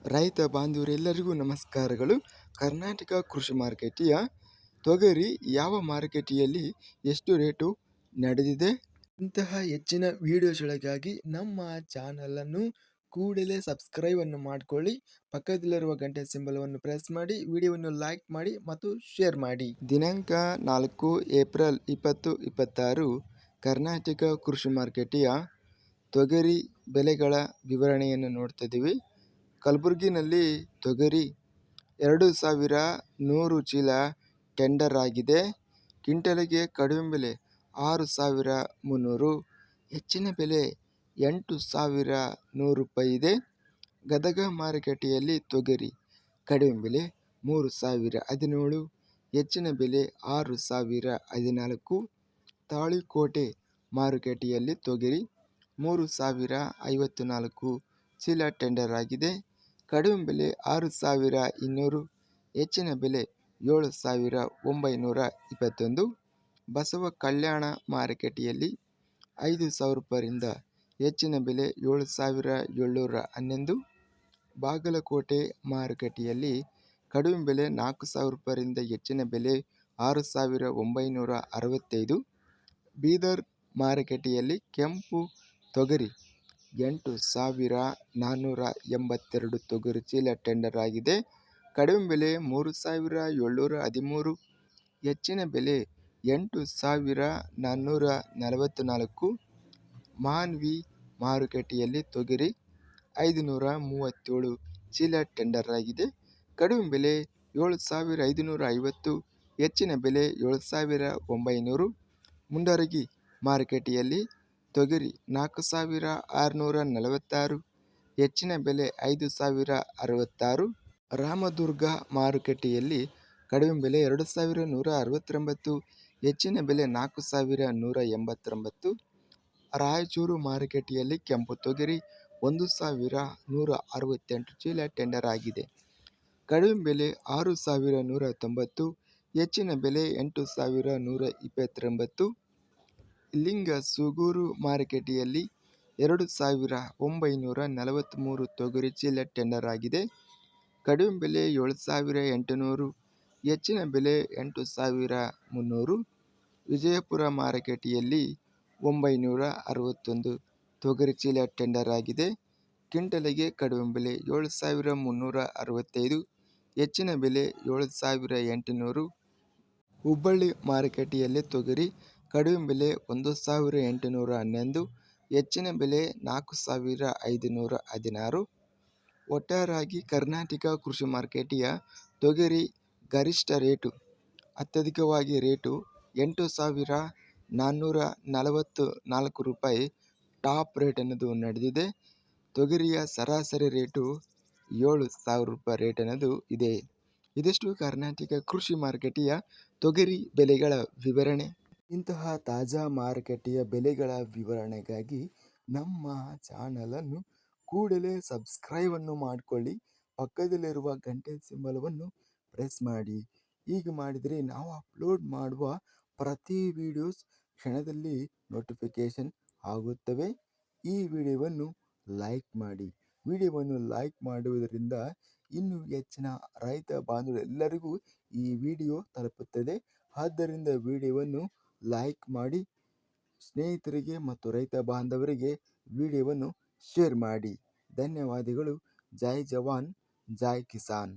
ರೈತ ಬಾಂಧವರೆಲ್ಲರಿಗೂ ನಮಸ್ಕಾರಗಳು. ಕರ್ನಾಟಕ ಕೃಷಿ ಮಾರುಕಟ್ಟೆಯ ತೊಗರಿ ಯಾವ ಮಾರುಕಟ್ಟೆಯಲ್ಲಿ ಎಷ್ಟು ರೇಟು ನಡೆದಿದೆ? ಇಂತಹ ಹೆಚ್ಚಿನ ವಿಡಿಯೋಸ್ಗಳಿಗಾಗಿ ನಮ್ಮ ಚಾನಲನ್ನು ಕೂಡಲೇ ಸಬ್ಸ್ಕ್ರೈಬ್ ಅನ್ನು ಮಾಡಿಕೊಳ್ಳಿ. ಪಕ್ಕದಲ್ಲಿರುವ ಗಂಟೆ ಸಿಂಬಲವನ್ನು ಪ್ರೆಸ್ ಮಾಡಿ, ವಿಡಿಯೋವನ್ನು ಲೈಕ್ ಮಾಡಿ ಮತ್ತು ಶೇರ್ ಮಾಡಿ. ದಿನಾಂಕ 4 ಏಪ್ರಿಲ್ 2026 ಕರ್ನಾಟಕ ಕೃಷಿ ಮಾರುಕಟ್ಟೆಯ ತೊಗರಿ ಬೆಲೆಗಳ ವಿವರಣೆಯನ್ನು ನೋಡ್ತಿದ್ದೀವಿ. ಕಲಬುರಗಿನಲ್ಲಿ ತೊಗರಿ 2100 ಚೀಲ ಟೆಂಡರ್ ಆಗಿದೆ. ಕ್ವಿಂಟಲಿಗೆ ಕಡಿಮೆ ಬೆಲೆ 6300, ಹೆಚ್ಚಿನ ಬೆಲೆ 8100 ರೂಪಾಯಿ ಇದೆ. ಗದಗ ಮಾರುಕಟ್ಟೆಯಲ್ಲಿ ತೊಗರಿ ಕಡಿಮೆ ಬೆಲೆ 3017, ಹೆಚ್ಚಿನ ಬೆಲೆ 6014. ತಾಳಿಕೋಟೆ ಮಾರುಕಟ್ಟೆಯಲ್ಲಿ ತೊಗರಿ 3054 ಚೀಲ ಟೆಂಡರ್ ಆಗಿದೆ. ಕಡಿಮೆ ಬೆಲೆ 6200, ಹೆಚ್ಚಿನ ಬೆಲೆ 7921. ಬಸವ ಕಲ್ಯಾಣ ಮಾರುಕಟ್ಟೆಯಲ್ಲಿ 5000 ರೂಪಾಯಿಯಿಂದ ಹೆಚ್ಚಿನ ಬೆಲೆ 7711. ಬಾಗಲಕೋಟೆ ಮಾರುಕಟ್ಟೆಯಲ್ಲಿ ಕಡಿಮೆ ಬೆಲೆ 4000 ರೂಪಾಯಿಯಿಂದ ಹೆಚ್ಚಿನ ಬೆಲೆ 6965. ಬೀದರ್ ಮಾರುಕಟ್ಟೆಯಲ್ಲಿ ಕೆಂಪು ತೊಗರಿ 8482 ತೊಗರಿ ಚೀಲ ಟೆಂಡರ್ ಆಗಿದೆ. ಕಡಿಮೆ ಬೆಲೆ 3713, ಹೆಚ್ಚಿನ ಬೆಲೆ 8444. ಮಾನ್ವಿ ಮಾರುಕಟ್ಟೆಯಲ್ಲಿ ತೊಗರಿ 537 ಚೀಲ ಟೆಂಡರ್ ಆಗಿದೆ. ಕಡಿಮೆ ಬೆಲೆ 7550, ಹೆಚ್ಚಿನ ಬೆಲೆ 7900. ಮುಂಡರಗಿ ಮಾರುಕಟ್ಟೆಯಲ್ಲಿ ತೊಗರಿ 4646, ಹೆಚ್ಚಿನ ಬೆಲೆ 5066. ರಾಮದುರ್ಗ ಮಾರುಕಟ್ಟೆಯಲ್ಲಿ ಕಡಿಮೆ ಬೆಲೆ 2169, ಹೆಚ್ಚಿನ ಬೆಲೆ 4189. ರಾಯಚೂರು ಮಾರುಕಟ್ಟೆಯಲ್ಲಿ ಕೆಂಪು ತೊಗರಿ 1168 ಚೀಲ ಟೆಂಡರ್ ಆಗಿದೆ. ಕಡಿಮೆ ಬೆಲೆ 6190, ಹೆಚ್ಚಿನ ಬೆಲೆ 8129. ಲಿಂಗಸೂಗೂರು ಮಾರುಕಟ್ಟೆಯಲ್ಲಿ 2943 ತೊಗರಿ ಚೀಲ ಟೆಂಡರ್ ಆಗಿದೆ. ಕಡಿಮೆ ಬೆಲೆ 7800, ಹೆಚ್ಚಿನ ಬೆಲೆ 8300. ವಿಜಯಪುರ ಮಾರುಕಟ್ಟೆಯಲ್ಲಿ 961 ತೊಗರಿ ಚೀಲ ಟೆಂಡರ್ ಆಗಿದೆ. ಕ್ವಿಂಟಲಿಗೆ ಕಡಿಮೆ ಬೆಲೆ 7365, ಹೆಚ್ಚಿನ ಬೆಲೆ 7800. ಹುಬ್ಬಳ್ಳಿ ಮಾರುಕಟ್ಟೆಯಲ್ಲಿ ತೊಗರಿ ಕಡಿಮೆ ಬೆಲೆ 1811, ಹೆಚ್ಚಿನ ಬೆಲೆ 4516. ಒಟ್ಟಾರೆಯಾಗಿ ಕರ್ನಾಟಕ ಕೃಷಿ ಮಾರುಕಟ್ಟೆಯ ತೊಗರಿ ಗರಿಷ್ಠ ರೇಟು, ಅತ್ಯಧಿಕವಾಗಿ ರೇಟು 8444 ರೂಪಾಯಿ ಟಾಪ್ ರೇಟ್ ಅನ್ನೋದು ನಡೆದಿದೆ. ತೊಗರಿಯ ಸರಾಸರಿ ರೇಟು 7000 ರೂಪಾಯಿ ರೇಟ್ ಅನ್ನೋದು ಇದೆ. ಇದಿಷ್ಟು ಕರ್ನಾಟಕ ಕೃಷಿ ಮಾರುಕಟ್ಟೆಯ ತೊಗರಿ ಬೆಲೆಗಳ ವಿವರಣೆ. ಇಂತಹ ತಾಜಾ ಮಾರುಕಟ್ಟೆಯ ಬೆಲೆಗಳ ವಿವರಣೆಗಾಗಿ ನಮ್ಮ ಚಾನಲನ್ನು ಕೂಡಲೇ ಸಬ್ಸ್ಕ್ರೈಬ್ ಅನ್ನು ಮಾಡಿಕೊಳ್ಳಿ. ಪಕ್ಕದಲ್ಲಿರುವ ಗಂಟೆ ಸಿಂಬಲವನ್ನು ಪ್ರೆಸ್ ಮಾಡಿ. ಹೀಗೆ ಮಾಡಿದರೆ ನಾವು ಅಪ್ಲೋಡ್ ಮಾಡುವ ಪ್ರತಿ ವಿಡಿಯೋಸ್ ಕ್ಷಣದಲ್ಲಿ ನೋಟಿಫಿಕೇಶನ್ ಆಗುತ್ತವೆ. ಈ ವಿಡಿಯೋವನ್ನು ಲೈಕ್ ಮಾಡಿ. ವಿಡಿಯೋವನ್ನು ಲೈಕ್ ಮಾಡುವುದರಿಂದ ಇನ್ನೂ ಹೆಚ್ಚಿನ ರೈತ ಬಾಂಧವರೆಲ್ಲರಿಗೂ ಈ ವಿಡಿಯೋ ತಲುಪುತ್ತದೆ. ಆದ್ದರಿಂದ ವಿಡಿಯೋವನ್ನು ಲೈಕ್ ಮಾಡಿ, ಸ್ನೇಹಿತರಿಗೆ ಮತ್ತು ರೈತ ಬಾಂಧವರಿಗೆ ವಿಡಿಯೋವನ್ನು ಶೇರ್ ಮಾಡಿ. ಧನ್ಯವಾದಗಳು. ಜೈ ಜವಾನ್, ಜೈ ಕಿಸಾನ್.